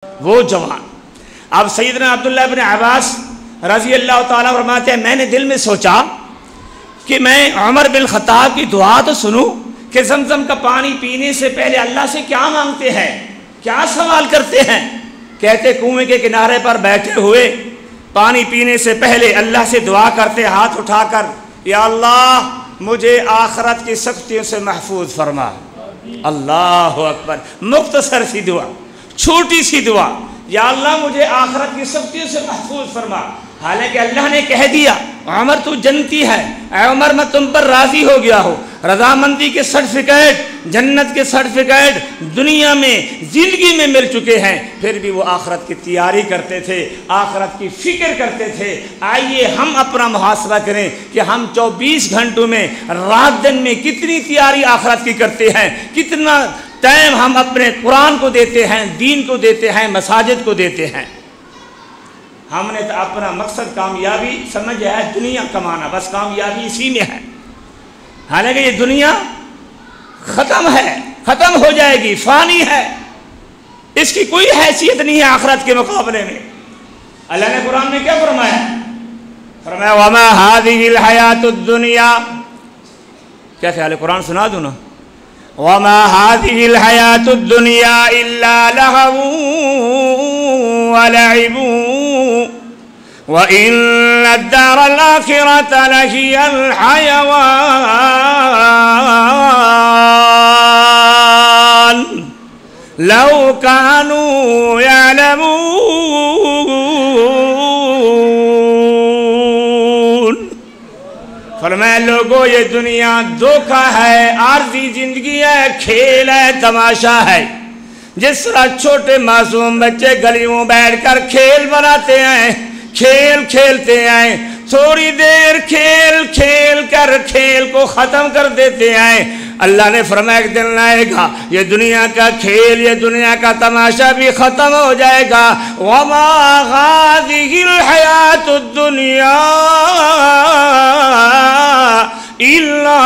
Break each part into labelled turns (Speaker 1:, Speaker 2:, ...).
Speaker 1: وہ جوان. اب سیدنا عبداللہ بن عباس رضی اللہ تعالیٰ فرماتے ہیں میں نے دل میں سوچا کہ میں عمر بن خطاب کی دعا تو سنوں کہ زمزم کا پانی پینے سے پہلے اللہ سے کیا مانگتے ہیں, کیا سوال کرتے ہیں. کہتے کنویں کے کنارے پر بیٹھے ہوئے پانی پینے سے پہلے اللہ سے دعا کرتے ہاتھ اٹھا کر, یا اللہ مجھے آخرت کی سختیوں سے محفوظ فرما. اللہ اکبر. مختصر سی دعا, چھوٹی سی دعا, یا اللہ مجھے آخرت کی سختیوں سے محفوظ فرما. حالانکہ اللہ نے کہہ دیا عمر تو جنتی ہے, اے عمر میں تم پر راضی ہو گیا ہوں. رضامندی کے سرٹیفکیٹ, جنت کے سرٹیفکیٹ دنیا میں زندگی میں مل چکے ہیں, پھر بھی وہ آخرت کی تیاری کرتے تھے, آخرت کی فکر کرتے تھے. آئیے ہم اپنا محاسبہ کریں کہ ہم 24 گھنٹوں میں رات دن میں کتنی تیاری آخرت کی کرتے ہیں, کتنا ٹائم ہم اپنے قرآن کو دیتے ہیں, دین کو دیتے ہیں, مساجد کو دیتے ہیں. ہم نے تو اپنا مقصد کامیابی سمجھا ہے دنیا کمانا, بس کامیابی اسی میں ہے. حالانکہ یہ دنیا ختم ہے, ختم ہو جائے گی, فانی ہے, اس کی کوئی حیثیت نہیں ہے آخرت کے مقابلے میں. اللہ نے قرآن میں کیا فرمایا؟ فرمایا وما هذه الحیات الدنیا. کیا خیال ہے, قرآن سنا دوں نا؟ وما هذه الحیات الدنیا الا لہو ولعب وَإِنَّ الدَّارَ الْآخِرَةَ لَهِيَ الْحَيَوَانُ لَوْ كَانُوا يَعْلَمُونَ. فرمایا لوگوں یہ دنیا دھوکہ ہے, عارضی زندگی ہے, کھیل ہے, تماشا ہے. جس طرح چھوٹے معصوم بچے گلیوں میں بیٹھ کر کھیل بناتے ہیں, کھیل کھیلتے ہیں, تھوڑی دیر کھیل کھیل کر کھیل کو ختم کر دیتے ہیں. اللہ نے فرمایا ایک دن آئے گا یہ دنیا کا کھیل, یہ دنیا کا تماشا بھی ختم ہو جائے گا. وما هذه الحیات الدنیا الا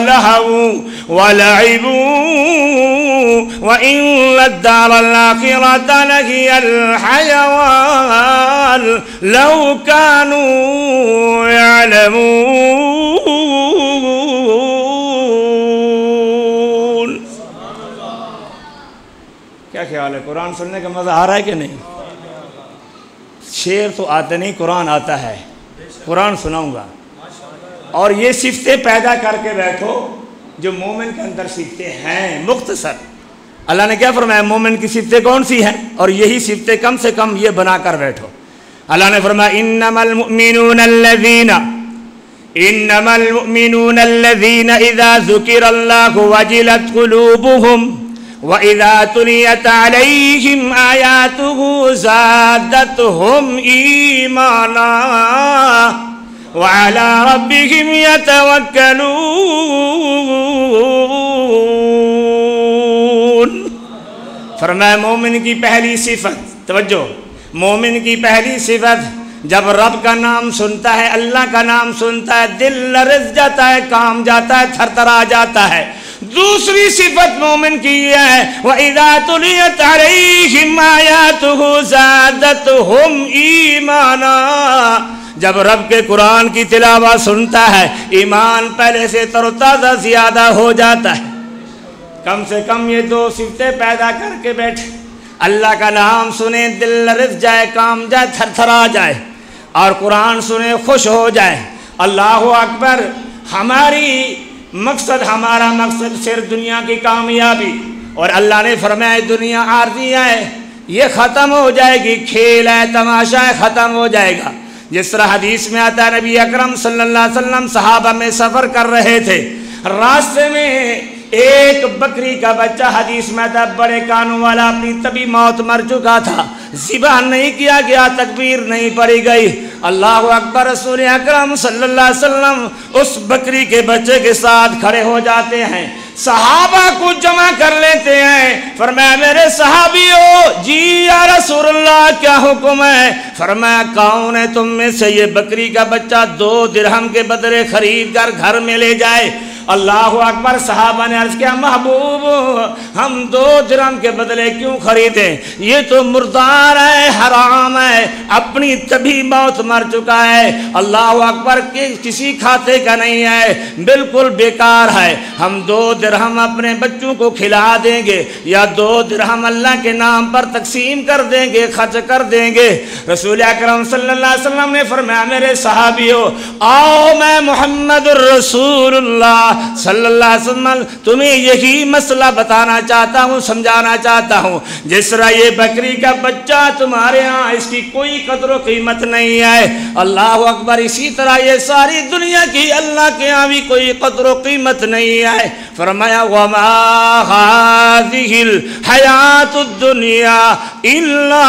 Speaker 1: لہو ولعب وَإِنَّ الدَّارَ الْآخِرَةَ لَهِيَ الْحَيَوَانُ لَوْ كَانُوا يَعْلَمُونَ. کیا خیال ہے, قرآن سننے کا مزہ آ رہا ہے کہ نہیں؟ شعر تو آتے نہیں, قرآن آتا ہے, قرآن سناؤں گا. اور یہ صفتیں پیدا کر کے بیٹھو جو مومن کے اندر صفتیں ہیں. مختصر اللہ نے کیا فرمایا, مومن کی صفتیں کون سی ہیں, اور یہی صفتیں کم سے کم یہ بنا کر بیٹھو. اللہ نے فرمایا انما المؤمنون الذین اذا ذکر اللہ وجلت قلوبهم واذا تلیت علیہم آیاتہ زادتہم ایمانا وعلی ربہم یتوکلون. فرمایا مومن کی پہلی صفت, توجہ, مومن کی پہلی صفت جب رب کا نام سنتا ہے, اللہ کا نام سنتا ہے, دل لرز جاتا ہے, کام جاتا ہے, تھر تھر آ جاتا ہے. دوسری صفت مومن کی یہ ہے وَإِذَا تُلِيَتْ عَلَيْهِمْ آيَاتُهُ زَادَتْهُمْ ایمانا. جب رب کے قرآن کی تلاوت سنتا ہے ایمان پہلے سے تر و تازہ زیادہ ہو جاتا ہے. کم سے کم یہ دو صفتیں پیدا کر کے بیٹھے, اللہ کا نام سنے دل لرز جائے, کام جائے, تھر تھر آ جائے, اور قرآن سنے خوش ہو جائے. اللہ اکبر. ہمارا مقصد صرف دنیا کی کامیابی, اور اللہ نے فرمایا دنیا عارضی ہے, یہ ختم ہو جائے گی, کھیل ہے, تماشا ہے, ختم ہو جائے گا. جس طرح حدیث میں آتا ہے نبی اکرم صلی اللہ علیہ وسلم صحابہ میں سفر کر رہے تھے, راستے میں ایک بکری کا بچہ, حدیث میں آتا بڑے کانوں والا, اپنی طبی موت مر چکا تھا, ذبح نہیں کیا گیا, تکبیر نہیں پڑھی گئی. اللہ اکبر. رسول اکرم صلی اللہ علیہ وسلم اس بکری کے بچے کے ساتھ کھڑے ہو جاتے ہیں, صحابہ کو جمع کر لیتے ہیں. فرمایا میرے صحابیوں, جی یا رسول اللہ کیا حکم ہے؟ فرمایا کون ہے تم میں سے یہ بکری کا بچہ 2 درہم کے بدلے خرید کر گھر میں لے جائے اللہ اکبر۔ صحابہ نے عرض کیا محبوب ہم 2 درہم کے بدلے کیوں خریدیں؟ یہ تو مردار ہے، حرام ہے، اپنی تبھی موت مر چکا ہے، اللہ اکبر، کسی کھاتے کا نہیں ہے، بالکل بیکار ہے۔ ہم 2 درہم اپنے بچوں کو کھلا دیں گے یا 2 درہم اللہ کے نام پر تقسیم کر دیں گے، خرچ کر دیں گے۔ رسول اکرم صلی اللہ علیہ وسلم نے فرمایا میرے صحابیوں آؤ میں محمد الرسول اللہ صلی اللہ علیہ وسلم تمہیں یہی مسئلہ بتانا چاہتا ہوں، سمجھانا چاہتا ہوں۔ جس طرح یہ بکری کا بچہ تمہارے ہاں اس کی کوئی قدر و قیمت نہیں ہے، اللہ اکبر، اسی طرح یہ ساری دنیا کی اللہ کے ہاں بھی کوئی قدر و قیمت نہیں ہے۔ فرمایا وما هذه الحیات الدنیا الا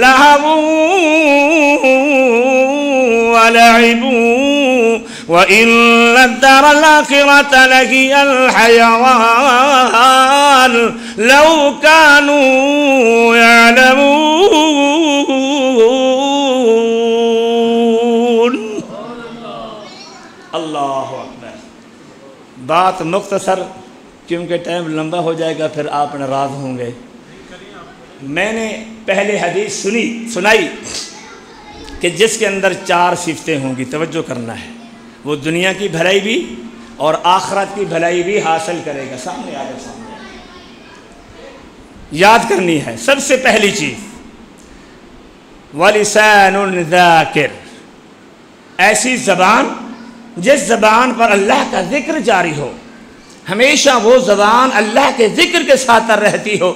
Speaker 1: لہو ولعب وَإِنَّ الدَّارَ الْآخِرَةَ لَهِيَ الْحَيَوَانُ لَوْ كَانُوا يَعْلَمُونَ۔ اللہ اکبر۔ بات مختصر کیونکہ ٹائم لمبا ہو جائے گا پھر آپ ناراض ہوں گے۔ میں نے پہلے حدیث سنائی کہ جس کے اندر 4 صفتیں ہوں گی، توجہ کرنا ہے، وہ دنیا کی بھلائی بھی اور آخرت کی بھلائی بھی حاصل کرے گا۔ سامنے آ جائے، سامنے یاد کرنی ہے۔ سب سے پہلی چیز وَلِسَانٌ ذَاكِرٌ، ایسی زبان جس زبان پر اللہ کا ذکر جاری ہو، ہمیشہ وہ زبان اللہ کے ذکر کے ساتھ رہتی ہو۔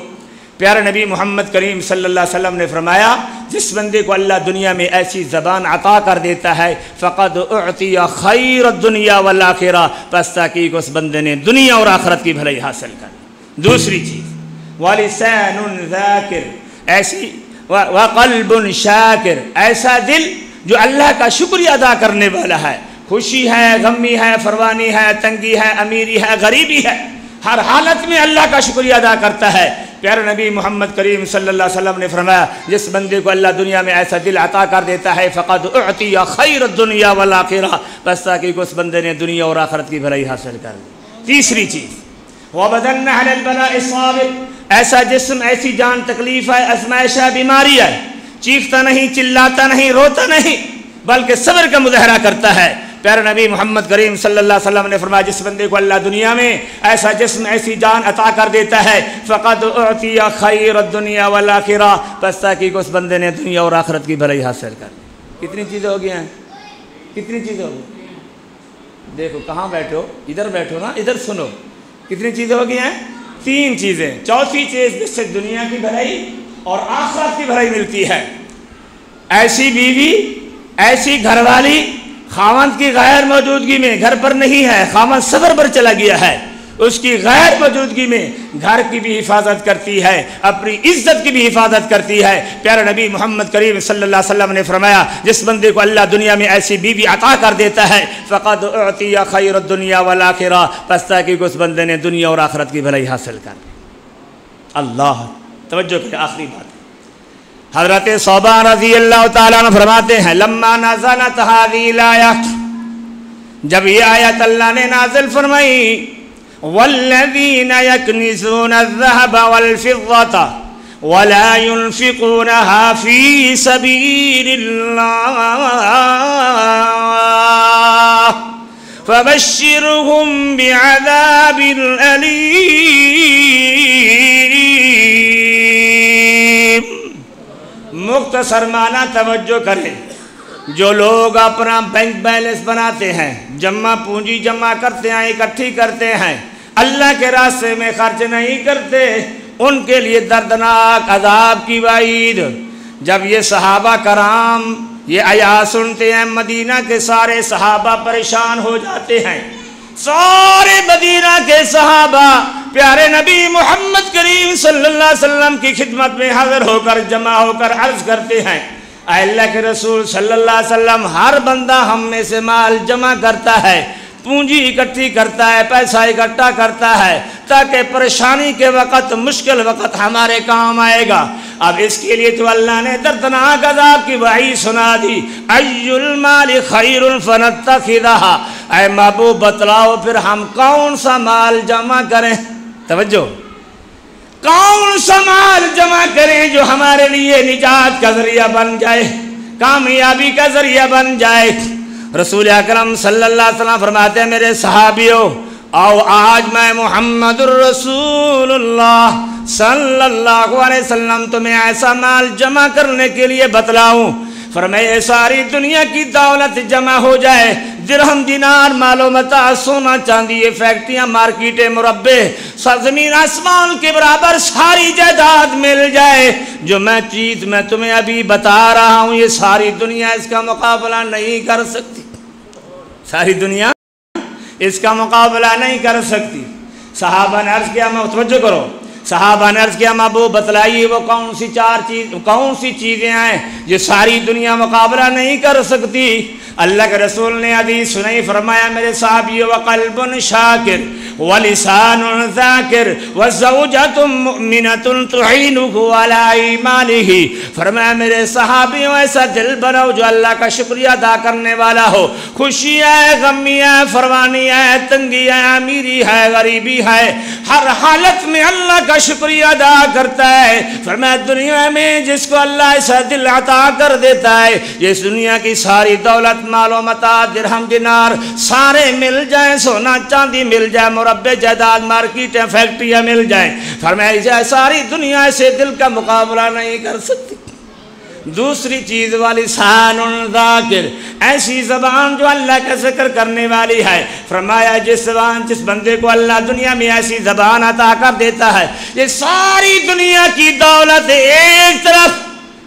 Speaker 1: پیارے نبی محمد کریم صلی اللہ علیہ وسلم نے فرمایا جس بندے کو اللہ دنیا میں ایسی زبان عطا کر دیتا ہے فقد اعطی خیر الدنیا والآخرہ، پس تحقیق اس بندے نے دنیا اور آخرت کی بھلائی حاصل کر۔ دوسری چیز وَلِسَانٌ ذَاكِرٌ، ایسی وَقَلْبٌ شَاكِرٌ، ایسا دل جو اللہ کا شکریہ ادا کرنے والا ہے، خوشی ہے، غمی ہے، فروانی ہے، تنگی ہے، امیری ہے، غریبی ہے، ہر حالت میں اللہ کا شکریہ ادا کرتا ہے۔ پیارے نبی محمد کریم صلی اللہ علیہ وسلم نے فرمایا جس بندے کو اللہ دنیا میں ایسا دل عطا کر دیتا ہے فقد اعطی خیر الدنیا والآخرہ، بس تاکہ اس بندے نے دنیا اور آخرت کی بھلائی حاصل کر لی۔ تیسری چیز وَبَدَنَّ عَلَى الْبَلَاءِ الصَّابِرِ، ایسا جسم، ایسی جان، تکلیف ہے، ازمائش ہے، بیماری ہے، چیختا نہیں، چلاتا نہیں، روتا نہیں، بلکہ صبر کا مظاہرہ کرتا ہے۔ پیارے نبی محمد کریم صلی اللہ علیہ وسلم نے فرمایا جس بندے کو اللہ دنیا میں ایسا جسم، ایسی جان عطا کر دیتا ہے فقد اعطی خیر الدنیا والآخرہ، بس تاکہ اس بندے نے دنیا اور آخرت کی بھلائی حاصل کر لی۔ کتنی چیزیں ہو گئی ہیں؟ کتنی چیزیں ہو گئی؟ دیکھو کہاں بیٹھو، ادھر بیٹھو نا، ادھر سنو، کتنی چیزیں ہو گئی ہیں؟ 3 چیزیں۔ چوتھی چیز جس سے دنیا کی بھلائی اور آخرت کی بھلائی ملتی ہے، ایسی بیوی، ایسی گھر والی خاوند کی غیر موجودگی میں گھر پر نہیں ہے، خاوند سفر پر چلا گیا ہے، اس کی غیر موجودگی میں گھر کی بھی حفاظت کرتی ہے، اپنی عزت کی بھی حفاظت کرتی ہے۔ پیارے نبی محمد کریم صلی اللہ علیہ وسلم نے فرمایا جس بندے کو اللہ دنیا میں ایسی بیوی عطا کر دیتا ہے فقد اعطی خیر الدنیا والآخرہ، پس تاکہ اس بندے نے دنیا اور آخرت کی بھلائی حاصل کر لی۔ اللہ توجہ کریں، آخری بات حضرت ثوبان رضی اللہ تعالیٰ عنہ فرماتے ہیں لما نزلت هذه الآیات، جب یہ آیت اللہ نے نازل فرمائی والذین یکنزون الذهب والفضة ولا ينفقونها في سبيل الله فبشرهم بعذاب أليم۔ مختصر معنی توجہ کریں، جو لوگ اپنا بینک بیلنس بناتے ہیں، جمع پونجی جمع کرتے ہیں، اکٹھی کرتے ہیں، اللہ کے راستے میں خرچ نہیں کرتے، ان کے لیے دردناک عذاب کی وعید۔ جب یہ صحابہ کرام یہ آیات سنتے ہیں مدینہ کے سارے صحابہ پریشان ہو جاتے ہیں، سارے مدینہ کے صحابہ پیارے نبی محمد کریم صلی اللہ علیہ وسلم کی خدمت میں حاضر ہو کر جمع ہو کر عرض کرتے ہیں اے اللہ کے رسول صلی اللہ علیہ وسلم، ہر بندہ ہم میں سے مال جمع کرتا ہے، پونجی اکٹھی کرتا ہے، پیسہ اکٹھا کرتا ہے تاکہ پریشانی کے وقت، مشکل وقت ہمارے کام آئے گا۔ اب اس کے لیے تو اللہ نے دردناک عذاب کی وعید سنا دی، ای المال خیر فنتخذها، اے محبوب بتلاؤ پھر ہم کون سا مال جمع کریں، توجہ، کون سا مال جمع کریں جو ہمارے لیے نجات کا ذریعہ بن جائے، کامیابی کا ذریعہ بن جائے۔ رسول اکرم صلی اللہ علیہ وسلم فرماتے ہیں میرے صحابیوں، آؤ آج میں محمد الرسول اللہ صلی اللہ علیہ وسلم تمہیں ایسا مال جمع کرنے کے لیے بتلاؤں، فرمائے ساری دنیا کی دولت جمع ہو جائے، درہم دینار مال و متاع سونا چاندی فیکٹریاں مارکیٹیں مربع زمین آسمان کے برابر ساری جائیداد مل جائے، جو چیز میں تمہیں ابھی بتا رہا ہوں یہ ساری دنیا اس کا مقابلہ نہیں کر سکتی، ساری دنیا اس کا مقابلہ نہیں کر سکتی۔ صحابہ نے عرض کیا، توجہ کرو، صحابہ نے عرض کیا محبوب بتلائیے وہ کون سی چیزیں ہیں جو ساری دنیا مقابلہ نہیں کر سکتی۔ اللہ کے رسول نے حدیث سنائی، فرمایا میرے صحابیو وقلب شاکر ولسان ذاکر وزوجۃ مؤمنۃ تعینہ علی ایمانہ، فرمایا میرے صحابیوں ایسا دل بناؤ جو اللہ کا شکریہ ادا کرنے والا ہو، خوشی ہے، غمی ہے، فروانی ہے، تنگی ہے، امیری ہے، غریبی ہے، ہر حالت میں اللہ کا شکریہ ادا کرتا ہے۔ فرمایا دنیا میں جس کو اللہ ایسا دل عطا کر دیتا ہے، یہ دنیا کی ساری دولت مال و متاع درہم دینار سارے مل جائیں، سونا چاندی مل جائے، مربع جائیداد مارکیٹیں فیکٹریاں مل جائیں، فرمایا ساری دنیا ایسے دل کا مقابلہ نہیں کر سکتی۔ دوسری چیز ولسان ذاکر، ایسی زبان جو اللہ کا ذکر کرنے والی ہے، فرمایا جس بندے کو اللہ دنیا میں ایسی زبان عطا کر دیتا ہے، یہ ساری دنیا کی دولت ایک طرف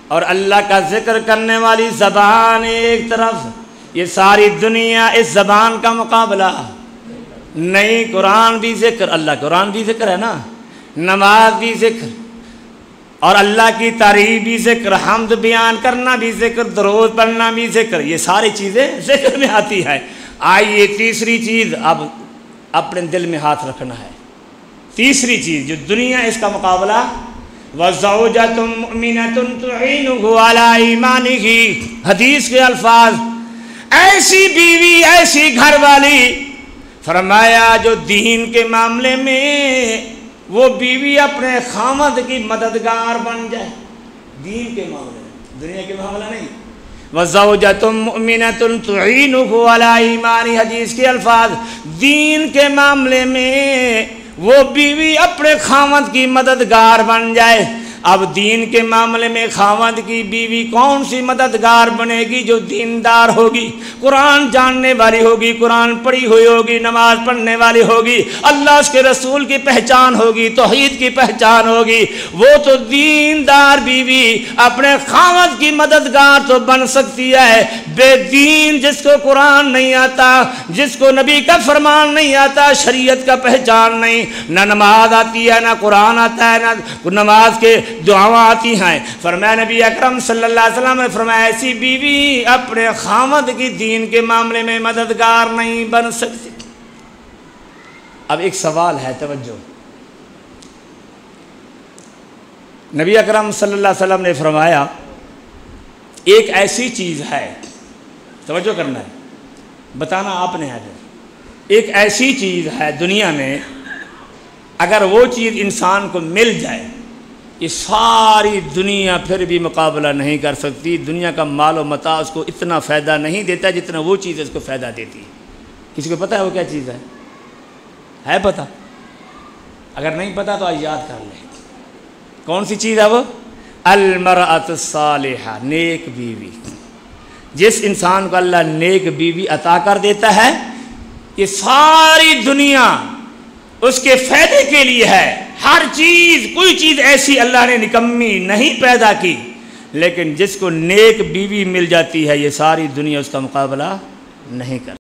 Speaker 1: اور اللہ کا ذکر کرنے والی زبان ایک طرف، یہ ساری دنیا اس زبان کا مقابلہ نہیں۔ قرآن بھی ذکر، اللہ قرآن بھی ذکر ہے نا، نماز بھی ذکر اور اللہ کی تعریف بھی ذکر، حمد بیان کرنا بھی ذکر، درود پڑھنا بھی ذکر، یہ ساری چیزیں ذکر میں آتی ہے۔ آئیے تیسری چیز اب اپنے دل میں ہاتھ رکھنا ہے، تیسری چیز جو دنیا اس کا مقابلہ، وَزَوْجَةٌ مُؤْمِنَةٌ تُعِينُهُ عَلَىٰ إِيمَانِهِ، حدیث کے الفاظ، ایسی بیوی ایسی گھر والی، فرمایا جو دین کے معاملے میں وہ بیوی اپنے خامد کی مددگار بن جائے، دین کے معاملے میں، دنیا کے معاملہ نہیں۔ وَزَوْجَةٌ مُؤْمِنَةٌ تُعِينُهُ عَلَىٰ إِيمَانِهِ، حدیث کے الفاظ، دین کے معاملے میں وہ بیوی اپنے خامد کی مددگار بن جائے۔ اب دین کے معاملے میں خاوند کی بیوی کون سی مددگار بنے گی؟ جو دیندار ہوگی، قرآن جاننے والی ہوگی، قرآن پڑھی ہوئی ہوگی، نماز پڑھنے والی ہوگی، اللہ اس کے رسول کی پہچان ہوگی، توحید کی پہچان ہوگی، وہ تو دیندار بیوی اپنے خاوند کی مددگار تو بن سکتی ہے۔ بے دین جس کو قرآن نہیں آتا، جس کو نبی کا فرمان نہیں آتا، شریعت کا پہچان نہیں، نہ نماز آتی ہے، نہ قرآن آتا ہے، نہ نماز کے دعاواں آتی ہیں، فرمایا نبی اکرم صلی اللہ علیہ وسلم نے فرمایا ایسی بیوی اپنے خامد کی دین کے معاملے میں مددگار نہیں بن سکتی۔ اب ایک سوال ہے، توجہ، نبی اکرم صلی اللہ علیہ وسلم نے فرمایا ایک ایسی چیز ہے، توجہ کرنا ہے، بتانا آپ نے ہے، ایک ایسی چیز ہے دنیا میں اگر وہ چیز انسان کو مل جائے یہ ساری دنیا پھر بھی مقابلہ نہیں کر سکتی۔ دنیا کا مال و متاع اس کو اتنا فائدہ نہیں دیتا جتنا وہ چیز اس کو فائدہ دیتی ہے۔ کسی کو پتہ ہے وہ کیا چیز ہے پتہ؟ اگر نہیں پتہ تو آج یاد کر لیں، کون سی چیز ہے وہ؟ المرأۃ الصالحہ، نیک بیوی۔ جس انسان کو اللہ نیک بیوی عطا کر دیتا ہے یہ ساری دنیا اس کے فائدے کے لیے ہے۔ ہر چیز، کوئی چیز ایسی اللہ نے نکمی نہیں پیدا کی، لیکن جس کو نیک بیوی مل جاتی ہے یہ ساری دنیا اس کا مقابلہ نہیں کرتی۔